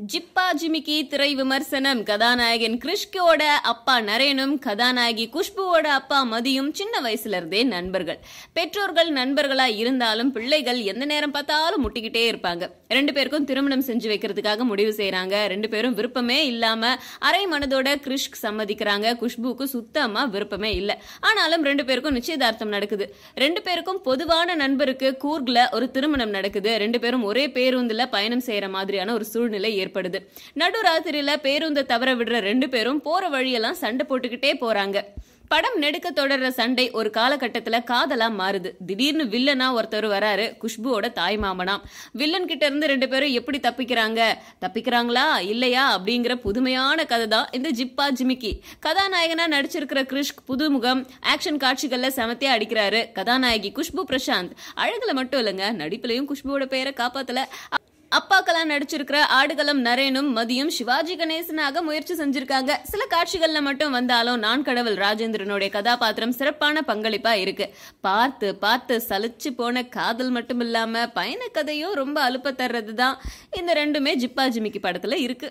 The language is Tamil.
ஜிப்பா ஜிமிக்கி திரை விமர்சனம். கதாநாயகன் கிருஷ்கோட அப்பா நரேனும் கதாநாயகி குஷ்புவோட அப்பா மதியும் சின்ன வயசுல இருந்தே நண்பர்கள். பெற்றோர்கள் நண்பர்களா இருந்தாலும் பிள்ளைகள் எந்த நேரம் பார்த்தாலும் முட்டிக்கிட்டே இருப்பாங்க. ரெண்டு பேருக்கும் திருமணம் செஞ்சு வைக்கிறதுக்காக முடிவு செய்யறாங்க. ரெண்டு பேரும் விருப்பமே இல்லாம அரை மனதோட கிருஷ்க் சம்மதிக்கிறாங்க. குஷ்புக்கு சுத்தமா விருப்பமே இல்ல. ஆனாலும் ரெண்டு பேருக்கும் நிச்சயதார்த்தம் நடக்குது. ரெண்டு பேருக்கும் பொதுவான நண்பருக்கு கூர்க்ல ஒரு திருமணம் நடக்குது. ரெண்டு பேரும் ஒரே பேருந்துல பயணம் செய்யற மாதிரியான ஒரு சூழ்நிலை ஏற்படுது. நடுராத்திரியில பேருந்தை தவற விடுற ரெண்டு பேரும் போற வழியெல்லாம் சண்டை போட்டுக்கிட்டே போறாங்க. படம் நெடுக்க தொடர்ற சண்டை ஒரு காலகட்டத்துல காதலா மாறுது. திடீர்னு வில்லனா ஒருத்தர் வராரு, குஷ்புவோட தாய் மாமனாம். வில்லன் கிட்ட இருந்து ரெண்டு பேரும் எப்படி தப்பிக்கிறாங்களா இல்லையா அப்படிங்கிற புதுமையான கதை தான் இந்த ஜிப்பா ஜிமிக்கி. கதாநாயகனா நடிச்சிருக்கிற கிருஷ்க் புதுமுகம். ஆக்ஷன் காட்சிகள்ல செமத்தியா அடிக்கிறாரு. கதாநாயகி குஷ்பு பிரசாந்த் அழகுல மட்டும் இல்லைங்க, நடிப்புலையும் குஷ்புவோட பெயரை காப்பாத்தல. அப்பாக்கெல்லாம் நடிச்சிருக்கிற ஆடுகளம் நரேனும் மதியும் சிவாஜி கணேசனாக முயற்சி செஞ்சிருக்காங்க. சில காட்சிகள்ல மட்டும் வந்தாலும் நான் கடவுள் ராஜேந்திரனுடைய கதாபாத்திரம் சிறப்பான பங்களிப்பா இருக்கு. பார்த்து பார்த்து சலிச்சு போன காதல் மட்டும் இல்லாம பயண கதையும் ரொம்ப அலுப்ப தர்றதுதான் இந்த ரெண்டுமே ஜிப்பா ஜிமிக்கி படத்துல இருக்கு.